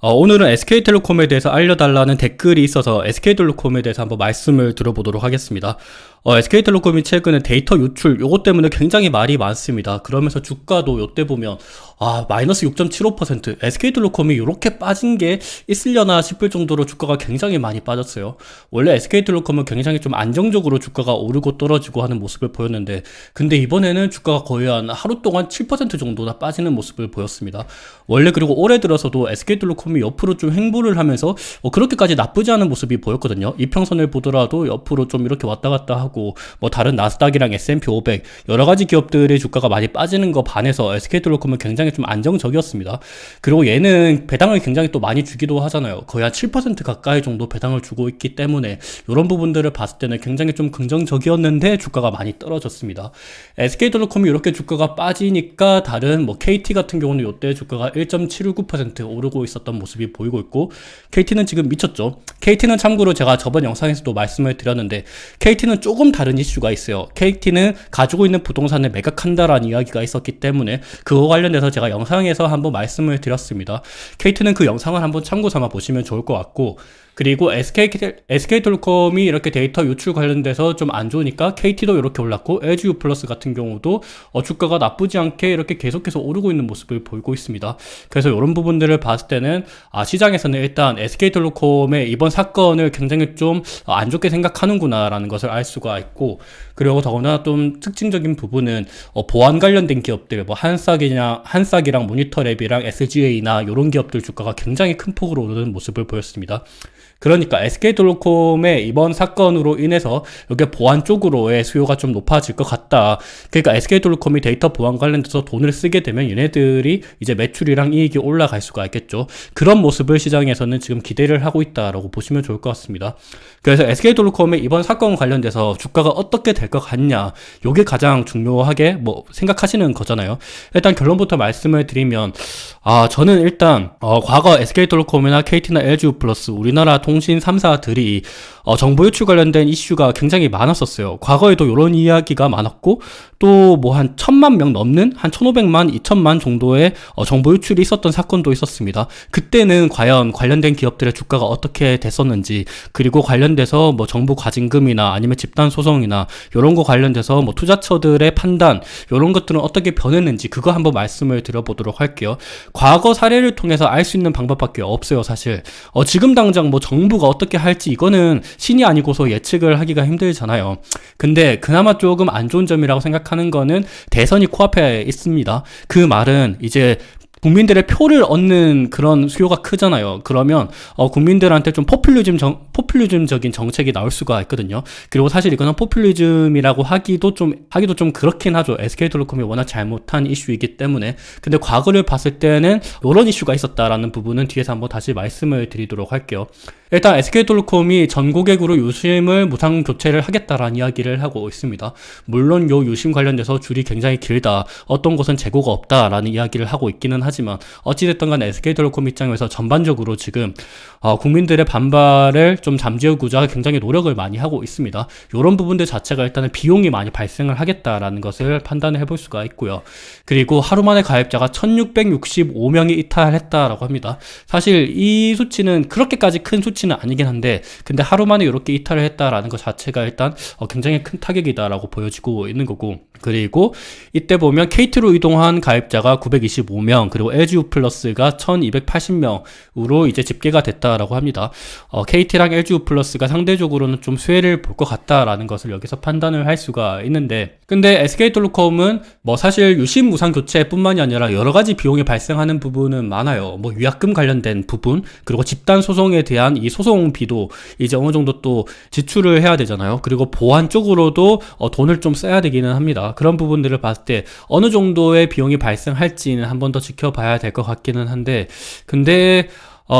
오늘은 SK텔레콤에 대해서 알려달라는 댓글이 있어서 SK텔레콤에 대해서 한번 말씀을 들어보도록 하겠습니다. SK텔레콤이 최근에 데이터 유출 요것 때문에 굉장히 말이 많습니다. 그러면서 주가도 요때 보면 마이너스 6.75% SK텔레콤이 이렇게 빠진 게 있으려나 싶을 정도로 주가가 굉장히 많이 빠졌어요. 원래 SK텔레콤은 굉장히 좀 안정적으로 주가가 오르고 떨어지고 하는 모습을 보였는데, 근데 이번에는 주가가 거의 한 하루 동안 7% 정도나 빠지는 모습을 보였습니다. 원래 그리고 올해 들어서도 SK텔레콤이 옆으로 좀 횡보를 하면서 그렇게까지 나쁘지 않은 모습이 보였거든요. 이평선을 보더라도 옆으로 좀 이렇게 왔다 갔다 하고, 다른 나스닥이랑 S&P 500 여러 가지 기업들의 주가가 많이 빠지는 거 반해서 SK텔레콤은 굉장히 좀 안정적이었습니다. 그리고 얘는 배당을 굉장히 또 많이 주기도 하잖아요. 거의 한 7% 가까이 정도 배당을 주고 있기 때문에 이런 부분들을 봤을 때는 굉장히 좀 긍정적이었는데 주가가 많이 떨어졌습니다. SK텔레콤이 이렇게 주가가 빠지니까 다른 KT 같은 경우는 이때 주가가 1.719% 오르고 있었던 모습이 보이고 있고, KT는 지금 미쳤죠. KT는 참고로 제가 저번 영상에서도 말씀을 드렸는데, KT는 조금 다른 이슈가 있어요. KT는 가지고 있는 부동산을 매각한다라는 이야기가 있었기 때문에 그거 관련해서 제가 영상에서 한번 말씀을 드렸습니다. KT는 그 영상을 한번 참고 삼아 보시면 좋을 것 같고, 그리고 SK텔레콤이 이렇게 데이터 유출 관련돼서 좀 안 좋으니까 KT도 이렇게 올랐고, LGU 플러스 같은 경우도 주가가 나쁘지 않게 이렇게 계속해서 오르고 있는 모습을 보이고 있습니다. 그래서 이런 부분들을 봤을 때는 시장에서는 일단 SK텔레콤의 이번 사건을 굉장히 좀 안 좋게 생각하는구나 라는 것을 알 수가 있고, 그리고 더구나 좀 특징적인 부분은 보안 관련된 기업들, 한싹이랑 모니터랩이랑 SGA나 이런 기업들 주가가 굉장히 큰 폭으로 오르는 모습을 보였습니다. 그러니까 SK텔레콤의 이번 사건으로 인해서 여기 보안 쪽으로의 수요가 좀 높아질 것 같다. 그러니까 SK텔레콤이 데이터 보안 관련돼서 돈을 쓰게 되면 얘네들이 이제 매출이랑 이익이 올라갈 수가 있겠죠. 그런 모습을 시장에서는 지금 기대를 하고 있다라고 보시면 좋을 것 같습니다. 그래서 SK텔레콤의 이번 사건 관련돼서 주가가 어떻게 될 것 같냐, 요게 가장 중요하게 생각하시는 거잖아요. 일단 결론부터 말씀을 드리면, 저는 일단 과거 SK텔레콤이나 KT나 LGU 플러스 우리나라 통신 3사들이 정보 유출 관련된 이슈가 굉장히 많았었어요. 과거에도 이런 이야기가 많았고, 또 한 1000만 명 넘는 한 1500만, 2000만 정도의 정보 유출이 있었던 사건도 있었습니다. 그때는 과연 관련된 기업들의 주가가 어떻게 됐었는지, 그리고 관련돼서 정부 과징금이나 아니면 집단 소송이나 이런 거 관련돼서 투자처들의 판단, 이런 것들은 어떻게 변했는지 그거 한번 말씀을 드려보도록 할게요. 과거 사례를 통해서 알 수 있는 방법밖에 없어요, 사실. 지금 당장 정부가 어떻게 할지 이거는 신이 아니고서 예측을 하기가 힘들잖아요. 근데 그나마 조금 안 좋은 점이라고 생각하는 거는 대선이 코앞에 있습니다. 그 말은 이제 국민들의 표를 얻는 그런 수요가 크잖아요. 그러면 국민들한테 좀 포퓰리즘적인 정책이 나올 수가 있거든요. 그리고 사실 이거는 포퓰리즘이라고 하기도 좀 그렇긴 하죠. SK텔레콤이 워낙 잘못한 이슈이기 때문에. 근데 과거를 봤을 때는 이런 이슈가 있었다라는 부분은 뒤에서 한번 다시 말씀을 드리도록 할게요. 일단 SK텔레콤이 전 고객으로 유심을 무상 교체를 하겠다라는 이야기를 하고 있습니다. 물론 요 유심 관련돼서 줄이 굉장히 길다, 어떤 곳은 재고가 없다라는 이야기를 하고 있기는 하지만, 어찌됐든 간에 SK텔레콤 입장에서 전반적으로 지금 국민들의 반발을 좀 잠재우고자 굉장히 노력을 많이 하고 있습니다. 이런 부분들 자체가 일단은 비용이 많이 발생을 하겠다라는 것을 판단을 해볼 수가 있고요. 그리고 하루 만에 가입자가 1665명이 이탈했다라고 합니다. 사실 이 수치는 그렇게까지 큰 수치는 아니긴 한데, 근데 하루 만에 이렇게 이탈을 했다라는 것 자체가 일단 굉장히 큰 타격이다라고 보여지고 있는 거고, 그리고 이때 보면 KT로 이동한 가입자가 925명, 그리고 LGU 플러스가 1280명으로 이제 집계가 됐다라고 합니다. KT랑 LGU 플러스가 상대적으로는 좀 수혜를 볼 것 같다라는 것을 여기서 판단을 할 수가 있는데, 근데 SK텔레콤은 사실 유심 무상 교체뿐만이 아니라 여러 가지 비용이 발생하는 부분은 많아요. 위약금 관련된 부분, 그리고 집단 소송에 대한 이 소송비도 이제 어느 정도 또 지출을 해야 되잖아요. 그리고 보안 쪽으로도 돈을 좀 써야 되기는 합니다. 그런 부분들을 봤을 때 어느 정도의 비용이 발생할지는 한 번 더 지켜봐야 될 것 같기는 한데, 근데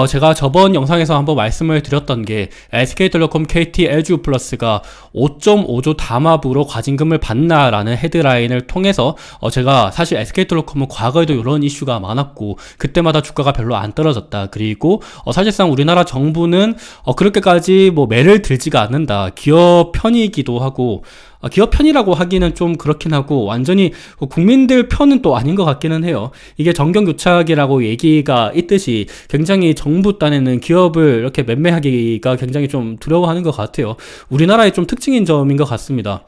제가 저번 영상에서 한번 말씀을 드렸던 게, SK텔레콤, KT, LGU 플러스가 5.5조 담합으로 과징금을 받나라는 헤드라인을 통해서 제가 사실 SK텔레콤은 과거에도 이런 이슈가 많았고 그때마다 주가가 별로 안 떨어졌다, 그리고 사실상 우리나라 정부는 그렇게까지 매를 들지가 않는다, 기업 편이기도 하고 기업 편이라고 하기는 좀 그렇긴 하고 완전히 국민들 편은 또 아닌 것 같기는 해요. 이게 정경유착이라고 얘기가 있듯이 굉장히 정부 딴에는 기업을 이렇게 매매하기가 굉장히 좀 두려워하는 것 같아요. 우리나라의 좀 특징인 점인 것 같습니다.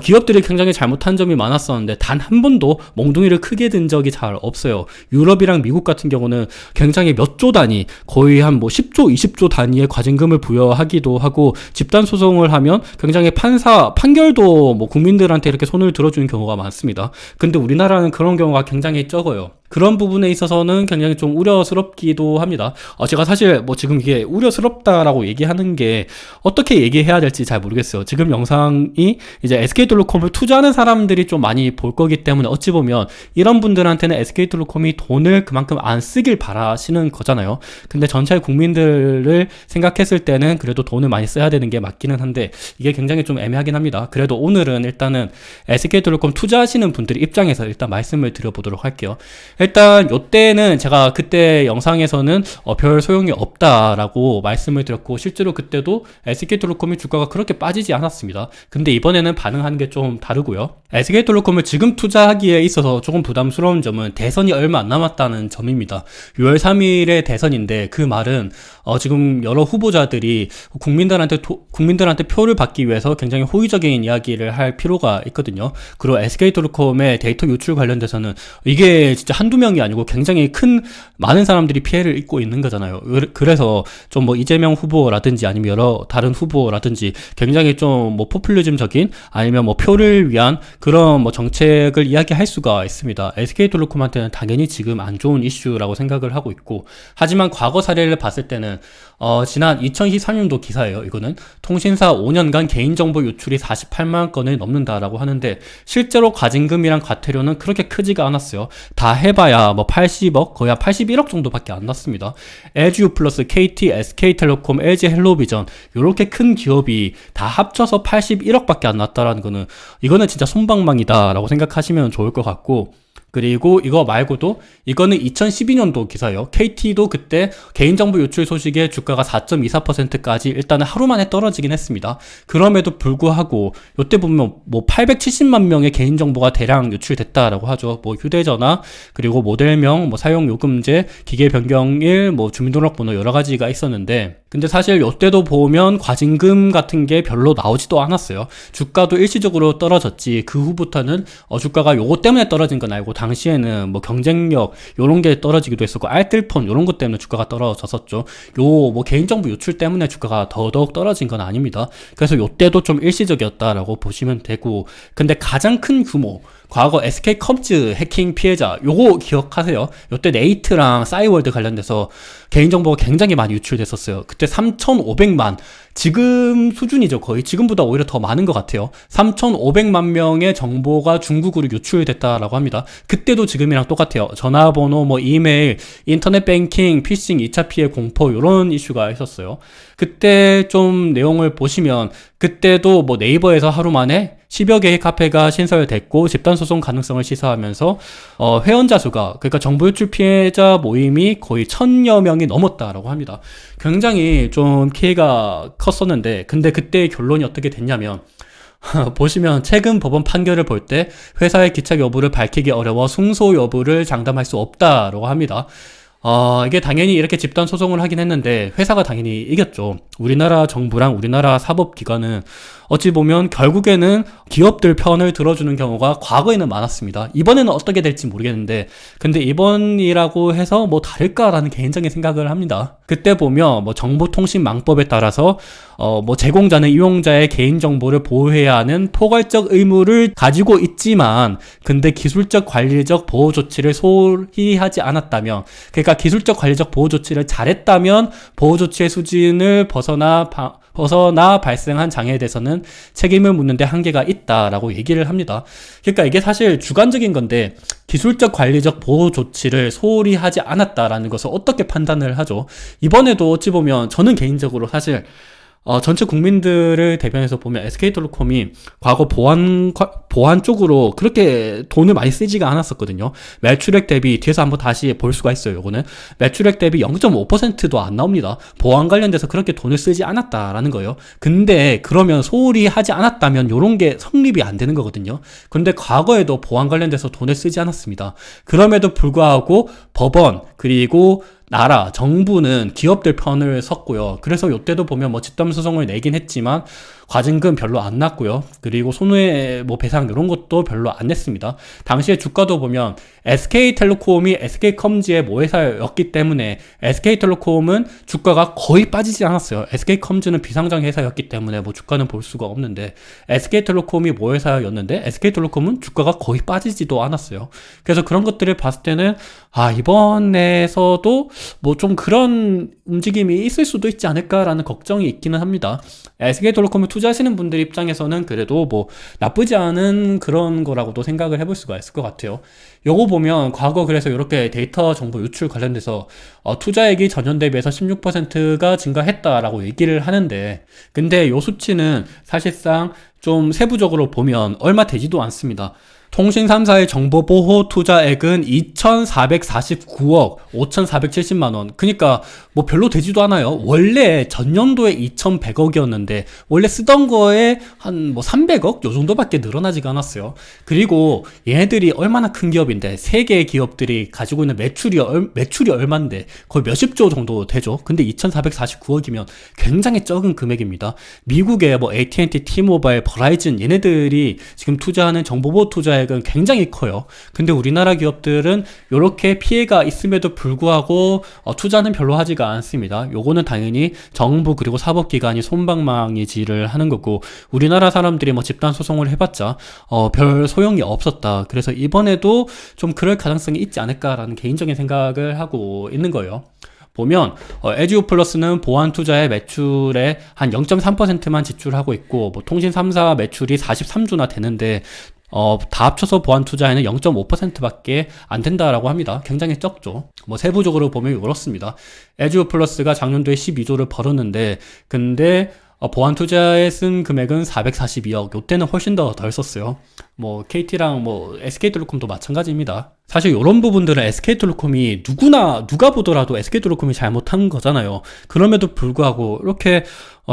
기업들이 굉장히 잘못한 점이 많았었는데 단 한 번도 몽둥이를 크게 든 적이 잘 없어요. 유럽이랑 미국 같은 경우는 굉장히 몇 조 단위, 거의 한 뭐 10조, 20조 단위의 과징금을 부여하기도 하고 집단 소송을 하면 굉장히 판결도 뭐 국민들한테 이렇게 손을 들어주는 경우가 많습니다. 근데 우리나라는 그런 경우가 굉장히 적어요. 그런 부분에 있어서는 굉장히 좀 우려스럽기도 합니다. 제가 사실 뭐 지금 이게 우려스럽다라고 얘기하는 게 어떻게 얘기해야 될지 잘 모르겠어요. 지금 영상이 이제 SK텔레콤을 투자하는 사람들이 좀 많이 볼 거기 때문에 어찌 보면 이런 분들한테는 SK텔레콤이 돈을 그만큼 안 쓰길 바라시는 거잖아요. 근데 전체 국민들을 생각했을 때는 그래도 돈을 많이 써야 되는 게 맞기는 한데 이게 굉장히 좀 애매하긴 합니다. 그래도 오늘은 일단은 SK텔레콤 투자하시는 분들 입장에서 일단 말씀을 드려보도록 할게요. 일단 요때는 제가 그때 영상에서는 별 소용이 없다라고 말씀을 드렸고 실제로 그때도 SK텔레콤이 주가가 그렇게 빠지지 않았습니다. 근데 이번에는 반응하는 게 좀 다르고요. SK텔레콤을 지금 투자하기에 있어서 조금 부담스러운 점은 대선이 얼마 안 남았다는 점입니다. 6월 3일에 대선인데 그 말은 지금 여러 후보자들이 국민들한테 표를 받기 위해서 굉장히 호의적인 이야기를 할 필요가 있거든요. 그리고 SK텔레콤의 데이터 유출 관련돼서는 이게 진짜 한두 명이 아니고 굉장히 많은 사람들이 피해를 입고 있는 거잖아요. 그래서 좀 뭐 이재명 후보라든지 아니면 여러 다른 후보라든지 굉장히 좀 뭐 포퓰리즘적인 아니면 뭐 표를 위한 그런 뭐 정책을 이야기할 수가 있습니다. SK텔레콤한테는 당연히 지금 안 좋은 이슈라고 생각을 하고 있고, 하지만 과거 사례를 봤을 때는 지난 2013년도 기사예요. 이거는 통신사 5년간 개인정보 유출이 48만 건을 넘는다라고 하는데 실제로 과징금이랑 과태료는 그렇게 크지가 않았어요. 다 해봐야 뭐 80억, 거의 한 81억 정도밖에 안 났습니다. LGU 플러스, KT, SK텔레콤, LG 헬로비전 이렇게 큰 기업이 다 합쳐서 81억밖에 안 났다라는 거는 이거는 진짜 솜방망이다라고 생각하시면 좋을 것 같고, 그리고 이거 말고도 이거는 2012년도 기사예요. KT도 그때 개인정보 유출 소식에 주가가 4.24%까지 일단은 하루 만에 떨어지긴 했습니다. 그럼에도 불구하고 이때 보면 뭐 870만 명의 개인정보가 대량 유출됐다라고 하죠. 뭐 휴대전화, 그리고 모델명, 뭐 사용요금제, 기계 변경일, 뭐 주민등록번호 여러 가지가 있었는데, 근데 사실 이때도 보면 과징금 같은 게 별로 나오지도 않았어요. 주가도 일시적으로 떨어졌지 그 후부터는 주가가 요거 때문에 떨어진 건 아니고 당시에는 뭐 경쟁력 요런 게 떨어지기도 했었고 알뜰폰 요런 것 때문에 주가가 떨어졌었죠. 요 뭐 개인정보 유출 때문에 주가가 더더욱 떨어진 건 아닙니다. 그래서 요때도 좀 일시적이었다라고 보시면 되고, 근데 가장 큰 규모 과거 SK컴즈 해킹 피해자 요거 기억하세요? 요때 네이트랑 싸이월드 관련돼서 개인정보가 굉장히 많이 유출됐었어요. 그때 3,500만, 지금 수준이죠. 거의 지금보다 오히려 더 많은 것 같아요. 3,500만 명의 정보가 중국으로 유출됐다라고 합니다. 그때도 지금이랑 똑같아요. 전화번호, 뭐 이메일, 인터넷 뱅킹, 피싱, 2차 피해 공포 이런 이슈가 있었어요. 그때 좀 내용을 보시면 그때도 뭐 네이버에서 하루 만에 10여 개의 카페가 신설됐고 집단소송 가능성을 시사하면서 회원자 수가, 그러니까 정보 유출 피해자 모임이 거의 1,000여 명이 넘었다라고 합니다. 굉장히 좀 피해가 컸었는데, 근데 그때의 결론이 어떻게 됐냐면 보시면 최근 법원 판결을 볼 때 회사의 기책 여부를 밝히기 어려워 승소 여부를 장담할 수 없다라고 합니다. 이게 당연히 이렇게 집단 소송을 하긴 했는데 회사가 당연히 이겼죠. 우리나라 정부랑 우리나라 사법기관은 어찌 보면 결국에는 기업들 편을 들어주는 경우가 과거에는 많았습니다. 이번에는 어떻게 될지 모르겠는데, 근데 이번이라고 해서 뭐 다를까라는 개인적인 생각을 합니다. 그때 보면 뭐 정보통신망법에 따라서 뭐 제공자는 이용자의 개인정보를 보호해야 하는 포괄적 의무를 가지고 있지만, 근데 기술적 관리적 보호 조치를 소홀히 하지 않았다면, 그러니까 기술적 관리적 보호 조치를 잘했다면 보호 조치의 수준을 벗어나 발생한 장애에 대해서는 책임을 묻는 데 한계가 있다라고 얘기를 합니다. 그러니까 이게 사실 주관적인 건데 기술적 관리적 보호 조치를 소홀히 하지 않았다라는 것을 어떻게 판단을 하죠? 이번에도 어찌 보면 저는 개인적으로 사실 전체 국민들을 대변해서 보면 SK텔레콤이 과거 보안 쪽으로 그렇게 돈을 많이 쓰지가 않았었거든요. 매출액 대비 뒤에서 한번 다시 볼 수가 있어요. 요거는 매출액 대비 0.5%도 안 나옵니다. 보안 관련돼서 그렇게 돈을 쓰지 않았다라는 거예요. 근데 그러면 소홀히 하지 않았다면 요런 게 성립이 안 되는 거거든요. 근데 과거에도 보안 관련돼서 돈을 쓰지 않았습니다. 그럼에도 불구하고 법원 그리고 나라, 정부는 기업들 편을 섰고요. 그래서 요때도 보면 뭐 집단 소송을 내긴 했지만 과징금 별로 안 났고요. 그리고 손해 뭐 배상 이런 것도 별로 안 냈습니다. 당시에 주가도 보면 SK텔레콤이 SK컴즈의 모회사였기 때문에 SK텔레콤은 주가가 거의 빠지지 않았어요. SK컴즈는 비상장 회사였기 때문에 뭐 주가는 볼 수가 없는데 SK텔레콤이 모회사였는데 SK텔레콤은 주가가 거의 빠지지도 않았어요. 그래서 그런 것들을 봤을 때는 이번에서도 뭐 좀 그런 움직임이 있을 수도 있지 않을까라는 걱정이 있기는 합니다. SK텔레콤을 투자하시는 분들 입장에서는 그래도 뭐 나쁘지 않은 그런 거라고도 생각을 해볼 수가 있을 것 같아요. 요거 보면 과거 그래서 이렇게 데이터 정보 유출 관련돼서 투자액이 전년 대비해서 16%가 증가했다라고 얘기를 하는데 근데 요 수치는 사실상 좀 세부적으로 보면 얼마 되지도 않습니다. 통신 3사의 정보보호 투자액은 2,449억 5,470만원. 그러니까 뭐 별로 되지도 않아요. 원래 전년도에 2,100억이었는데 원래 쓰던 거에 한 뭐 300억 요 정도밖에 늘어나지가 않았어요. 그리고 얘네들이 얼마나 큰 기업인데 세 개의 기업들이 가지고 있는 매출이 얼만데 거의 몇십조 정도 되죠. 근데 2,449억이면 굉장히 적은 금액입니다. 미국의 뭐 AT&T, T-모바일, 버라이즌 얘네들이 지금 투자하는 정보보호 투자액은 굉장히 커요. 근데 우리나라 기업들은 이렇게 피해가 있음에도 불구하고 투자는 별로 하지가 않습니다. 요거는 당연히 정부 그리고 사법기관이 솜방망이질을 하는 거고 우리나라 사람들이 뭐 집단 소송을 해봤자 별 소용이 없었다. 그래서 이번에도 좀 그럴 가능성이 있지 않을까라는 개인적인 생각을 하고 있는 거예요. 보면 에듀플러스는 보안 투자의 매출의 한 0.3%만 지출하고 있고 뭐 통신 3사 매출이 43조나 되는데 다 합쳐서 보안 투자에는 0.5%밖에 안 된다라고 합니다. 굉장히 적죠. 뭐 세부적으로 보면 그렇습니다. 에듀플러스가 작년도에 12조를 벌었는데 근데 보안 투자에 쓴 금액은 442억. 요때는 훨씬 더 덜 썼어요. 뭐 KT랑 뭐 SK텔레콤도 마찬가지입니다. 사실 이런 부분들은 SK텔레콤이 누가 보더라도 SK텔레콤이 잘못한 거잖아요. 그럼에도 불구하고 이렇게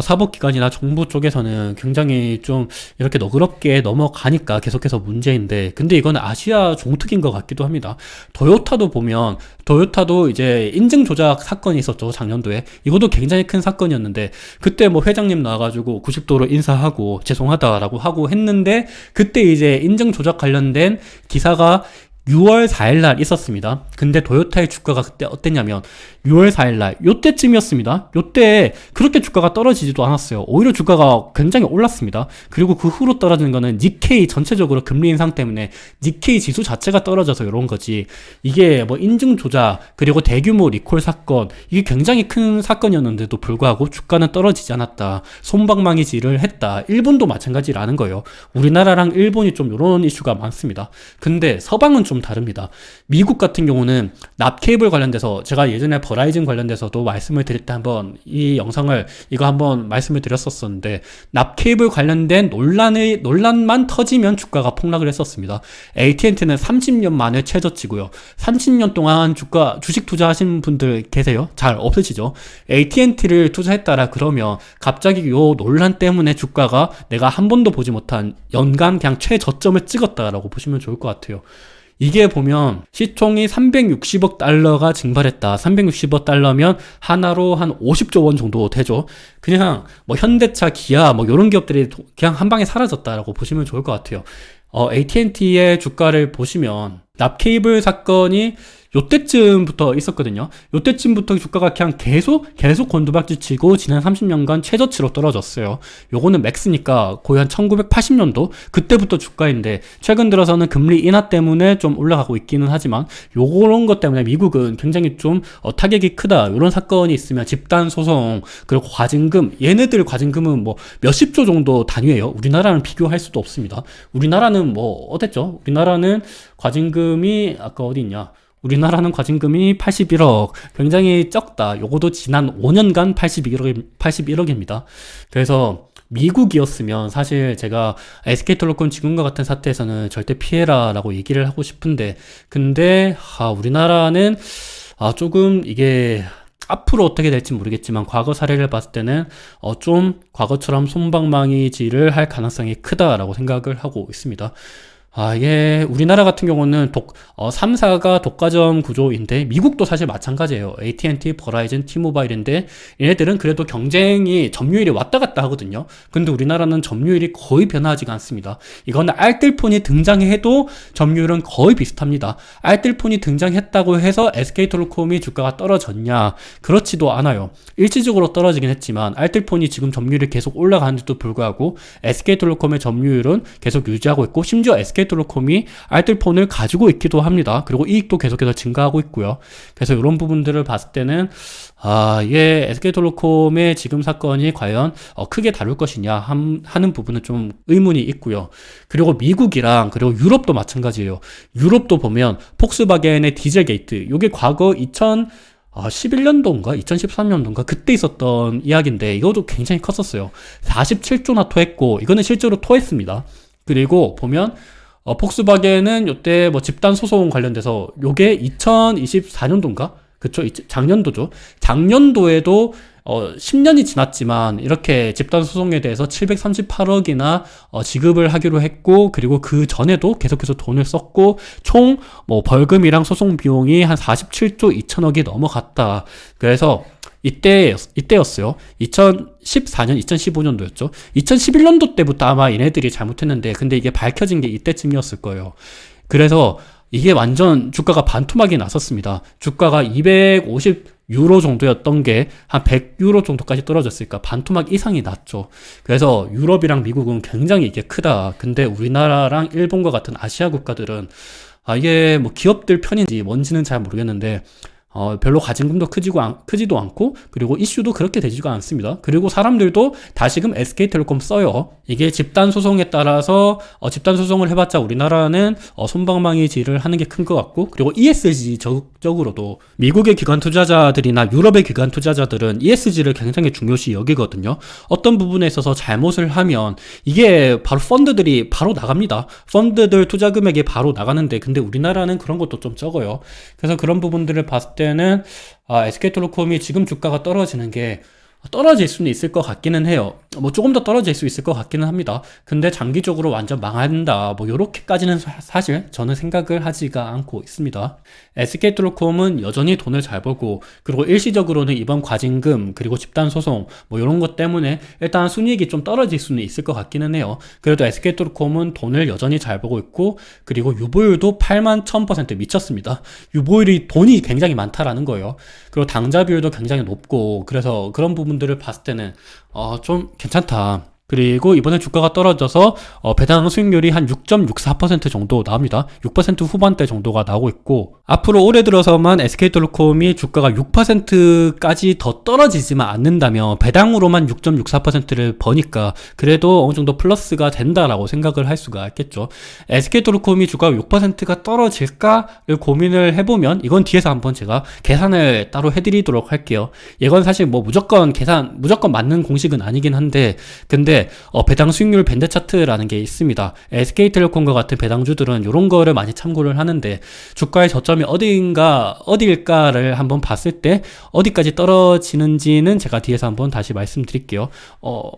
사법기관이나 정부 쪽에서는 굉장히 좀 이렇게 너그럽게 넘어가니까 계속해서 문제인데 근데 이건 아시아 종특인 것 같기도 합니다. 토요타도 보면 토요타도 이제 인증 조작 사건이 있었죠. 작년도에. 이것도 굉장히 큰 사건이었는데 그때 뭐 회장님 나와가지고 90도로 인사하고 죄송하다라고 하고 했는데 그때 이제 인증 조작 관련된 기사가 6월 4일날 있었습니다. 근데 도요타의 주가가 그때 어땠냐면 6월 4일날 요때쯤이었습니다. 요때 그렇게 주가가 떨어지지도 않았어요. 오히려 주가가 굉장히 올랐습니다. 그리고 그 후로 떨어지는 거는 니케이 전체적으로 금리 인상 때문에 니케이 지수 자체가 떨어져서 이런 거지. 이게 뭐 인증 조작 그리고 대규모 리콜 사건 이게 굉장히 큰 사건이었는데도 불구하고 주가는 떨어지지 않았다. 솜방망이질을 했다. 일본도 마찬가지라는 거예요. 우리나라랑 일본이 좀 이런 이슈가 많습니다. 근데 서방은 좀 다릅니다. 미국 같은 경우는 납케이블 관련돼서 제가 예전에 버라이즌 관련돼서도 말씀을 드릴 때 한번 이 영상을 한번 말씀을 드렸었는데 납케이블 관련된 논란만 터지면 주가가 폭락을 했었습니다. AT&T는 30년 만에 최저치고요. 30년 동안 주식 투자하신 분들 계세요? 잘 없으시죠? AT&T를 투자했다라 그러면 갑자기 요 논란 때문에 주가가 내가 한 번도 보지 못한 연간 그냥 최저점을 찍었다라고 보시면 좋을 것 같아요. 이게 보면 시총이 360억 달러가 증발했다. 360억 달러면 하나로 한 50조 원 정도 되죠. 그냥 뭐 현대차, 기아 뭐 이런 기업들이 그냥 한 방에 사라졌다라고 보시면 좋을 것 같아요. AT&T의 주가를 보시면 납케이블 사건이 요때쯤부터 있었거든요. 요때쯤부터 주가가 그냥 계속 곤두박질 치고 지난 30년간 최저치로 떨어졌어요. 요거는 맥스니까 거의 한 1980년도 그때부터 주가인데 최근 들어서는 금리 인하 때문에 좀 올라가고 있기는 하지만 요런 것 때문에 미국은 굉장히 좀 타격이 크다. 요런 사건이 있으면 집단 소송 그리고 과징금 얘네들 과징금은 뭐 몇십조 정도 단위예요. 우리나라는 비교할 수도 없습니다. 우리나라는 뭐 어땠죠? 우리나라는 과징금이 아까 어디 있냐? 우리나라는 과징금이 81억. 굉장히 적다. 요거도 지난 5년간 81억입니다. 그래서 미국이었으면 사실 제가 SK텔레콤 지금과 같은 사태에서는 절대 피해라 라고 얘기를 하고 싶은데, 근데 우리나라는 조금 이게 앞으로 어떻게 될지 모르겠지만 과거 사례를 봤을 때는 좀 과거처럼 솜방망이질을 할 가능성이 크다라고 생각을 하고 있습니다. 이게 우리나라 같은 경우는 3사가 독과점 구조인데, 미국도 사실 마찬가지예요. AT&T, 버라이즌, T모바일인데 얘네들은 그래도 경쟁이 점유율이 왔다 갔다 하거든요. 근데 우리나라는 점유율이 거의 변하지가 않습니다. 이거는 알뜰폰이 등장해도 점유율은 거의 비슷합니다. 알뜰폰이 등장했다고 해서 SK텔레콤이 주가가 떨어졌냐? 그렇지도 않아요. 일시적으로 떨어지긴 했지만 알뜰폰이 지금 점유율이 계속 올라가는데도 불구하고 SK텔레콤의 점유율은 계속 유지하고 있고, 심지어 SK텔레콤이 알뜰폰을 가지고 있기도 합니다. 그리고 이익도 계속해서 증가하고 있고요. 그래서 이런 부분들을 봤을 때는 이게 SK텔레콤의 지금 사건이 과연 크게 다룰 것이냐 하는 부분은 좀 의문이 있고요. 그리고 미국이랑 그리고 유럽도 마찬가지예요. 유럽도 보면 폭스바겐의 디젤 게이트, 이게 과거 11년도인가 2013년도인가 그때 있었던 이야기인데, 이것도 굉장히 컸었어요. 47조나 토했고, 이거는 실제로 토했습니다. 그리고 보면 폭스바겐은 요때 뭐 집단 소송 관련돼서 요게 2024년도인가? 그쵸? 작년도죠. 작년도에도 10년이 지났지만 이렇게 집단 소송에 대해서 738억이나 지급을 하기로 했고, 그리고 그 전에도 계속해서 돈을 썼고, 총 뭐 벌금이랑 소송 비용이 한 47조 2천억이 넘어갔다. 그래서 이때였어요. 2014년, 2015년도였죠. 2011년도 때부터 아마 얘네들이 잘못했는데, 근데 이게 밝혀진 게 이때쯤이었을 거예요. 그래서 이게 완전 주가가 반토막이 났었습니다. 주가가 250유로 정도였던 게 한 100유로 정도까지 떨어졌으니까 반토막 이상이 났죠. 그래서 유럽이랑 미국은 굉장히 이게 크다. 근데 우리나라랑 일본과 같은 아시아 국가들은 이게 뭐 기업들 편인지 뭔지는 잘 모르겠는데, 별로 과징금도 크지도 않고, 그리고 이슈도 그렇게 되지가 않습니다. 그리고 사람들도 다시금 SK텔레콤 써요. 이게 집단 소송에 따라서 집단 소송을 해봤자 우리나라는 솜방망이질을 하는 게 큰 것 같고, 그리고 ESG 적으로도 미국의 기관 투자자들이나 유럽의 기관 투자자들은 ESG를 굉장히 중요시 여기거든요. 어떤 부분에 있어서 잘못을 하면 이게 바로 펀드들이 바로 나갑니다. 펀드들 투자 금액이 바로 나가는데, 근데 우리나라는 그런 것도 좀 적어요. 그래서 그런 부분들을 봤을 때는 SK텔레콤이 지금 주가가 떨어지는 게 떨어질 수는 있을 것 같기는 해요. 뭐 조금 더 떨어질 수 있을 것 같기는 합니다. 근데 장기적으로 완전 망한다, 뭐 요렇게까지는 사실 저는 생각을 하지가 않고 있습니다. SK텔레콤은 여전히 돈을 잘 벌고, 그리고 일시적으로는 이번 과징금 그리고 집단소송 뭐 요런 것 때문에 일단 순이익이 좀 떨어질 수는 있을 것 같기는 해요. 그래도 SK텔레콤은 돈을 여전히 잘 벌고 있고, 그리고 유보율도 81,000% 미쳤습니다. 유보율이 돈이 굉장히 많다라는 거예요. 그리고 당좌 비율도 굉장히 높고, 그래서 그런 부분들을 봤을 때는 좀 괜찮다. 그리고 이번에 주가가 떨어져서 배당 수익률이 한 6.64% 정도 나옵니다. 6% 후반대 정도가 나오고 있고, 앞으로 올해 들어서만 SK텔레콤이 주가가 6%까지 더 떨어지지만 않는다면 배당으로만 6.64%를 버니까 그래도 어느 정도 플러스가 된다라고 생각을 할 수가 있겠죠. SK텔레콤이 주가가 6%가 떨어질까를 고민을 해보면, 이건 뒤에서 한번 제가 계산을 따로 해드리도록 할게요. 이건 사실 뭐 무조건 맞는 공식은 아니긴 한데, 근데 배당 수익률 밴드 차트라는 게 있습니다. SK텔레콤과 같은 배당주들은 이런 거를 많이 참고를 하는데, 주가의 저점이 어디일까를 한번 봤을 때 어디까지 떨어지는지는 제가 뒤에서 한번 다시 말씀드릴게요.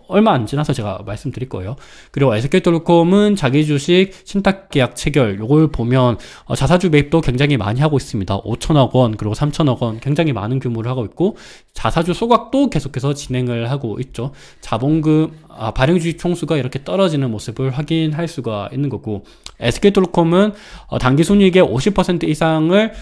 얼마 안 지나서 제가 말씀드릴 거예요. 그리고 SK텔레콤은 자기 주식 신탁계약 체결, 요걸 보면 자사주 매입도 굉장히 많이 하고 있습니다. 5천억 원 그리고 3천억 원 굉장히 많은 규모를 하고 있고, 자사주 소각도 계속해서 진행을 하고 있죠. 자본금 발행주식 총수가 이렇게 떨어지는 모습을 확인할 수가 있는 거고, SK텔레콤은 당기순이익의 50% 이상을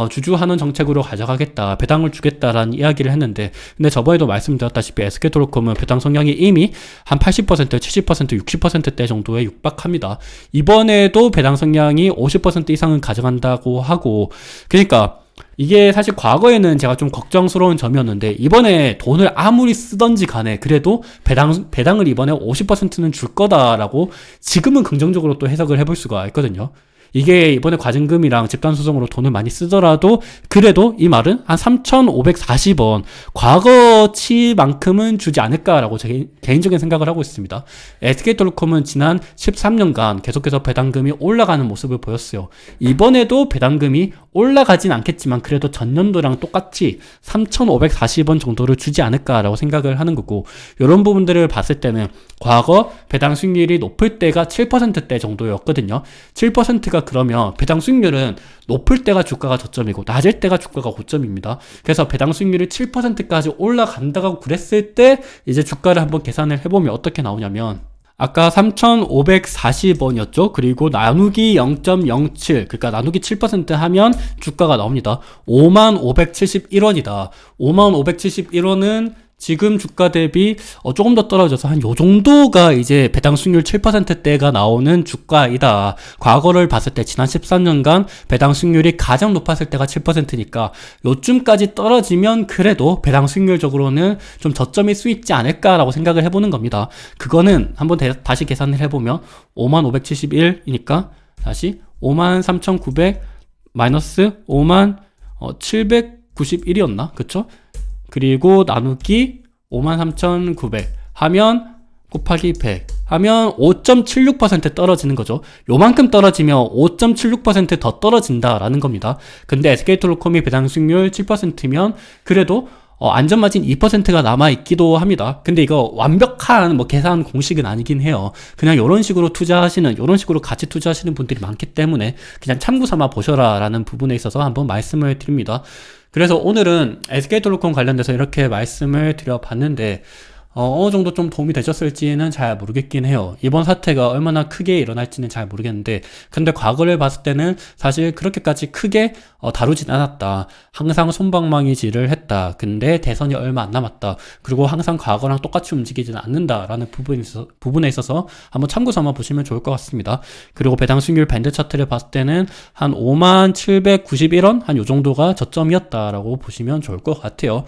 주주하는 정책으로 가져가겠다, 배당을 주겠다라는 이야기를 했는데, 근데 저번에도 말씀드렸다시피 SK텔레콤은 배당 성향이 이미 한 80%, 70%, 60%대 정도에 육박합니다. 이번에도 배당 성향이 50% 이상은 가져간다고 하고, 그러니까 이게 사실 과거에는 제가 좀 걱정스러운 점이었는데, 이번에 돈을 아무리 쓰던지 간에 그래도 배당을 이번에 50%는 줄 거다라고 지금은 긍정적으로 또 해석을 해볼 수가 있거든요. 이게 이번에 과징금이랑 집단소송으로 돈을 많이 쓰더라도 그래도 이 말은 한 3,540원 과거치만큼은 주지 않을까라고 제 개인적인 생각을 하고 있습니다. SK텔레콤은 지난 13년간 계속해서 배당금이 올라가는 모습을 보였어요. 이번에도 배당금이 올라가진 않겠지만 그래도 전년도랑 똑같이 3,540원 정도를 주지 않을까라고 생각을 하는 거고, 이런 부분들을 봤을 때는 과거 배당 수익률이 높을 때가 7%대 정도였거든요. 7%가 그러면 배당 수익률은 높을 때가 주가가 저점이고 낮을 때가 주가가 고점입니다. 그래서 배당 수익률이 7%까지 올라간다고 그랬을 때 이제 주가를 한번 계산을 해보면 어떻게 나오냐면, 아까 3,540원이었죠. 그리고 나누기 0.07, 그러니까 나누기 7% 하면 주가가 나옵니다. 55,571원이다. 55,571원은 지금 주가 대비 조금 더 떨어져서 한 요 정도가 이제 배당 수익률 7%대가 나오는 주가이다. 과거를 봤을 때 지난 13년간 배당 수익률이 가장 높았을 때가 7%니까 요쯤까지 떨어지면 그래도 배당 수익률적으로는 좀 저점일 수 있지 않을까라고 생각을 해보는 겁니다. 그거는 한번 다시 계산을 해보면 55,571이니까 다시 53,900 마이너스 57,991이었나? 그쵸? 그리고 나누기 53,900 하면 곱하기 100 하면 5.76% 떨어지는 거죠. 요만큼 떨어지면 5.76% 더 떨어진다라는 겁니다. 근데 SK텔레콤이 배당 수익률 7%면 그래도 안전마진 2%가 남아있기도 합니다. 근데 이거 완벽한 계산 공식은 아니긴 해요. 그냥 이런 식으로 투자하시는, 이런 식으로 같이 투자하시는 분들이 많기 때문에 그냥 참고 삼아 보셔라 라는 부분에 있어서 한번 말씀을 드립니다. 그래서 오늘은 SK텔레콤 관련돼서 이렇게 말씀을 드려봤는데 어느 정도 좀 도움이 되셨을지는 잘 모르겠긴 해요. 이번 사태가 얼마나 크게 일어날지는 잘 모르겠는데, 근데 과거를 봤을 때는 사실 그렇게까지 크게 다루진 않았다. 항상 솜방망이질을 했다. 근데 대선이 얼마 안 남았다. 그리고 항상 과거랑 똑같이 움직이지는 않는다라는 부분에 있어서 한번 참고 삼아 보시면 좋을 것 같습니다. 그리고 배당 수익률 밴드 차트를 봤을 때는 한 57,991원 한 요 정도가 저점이었다라고 보시면 좋을 것 같아요.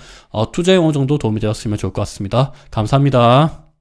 투자에 어느 정도 도움이 되었으면 좋을 것 같습니다. 감사합니다.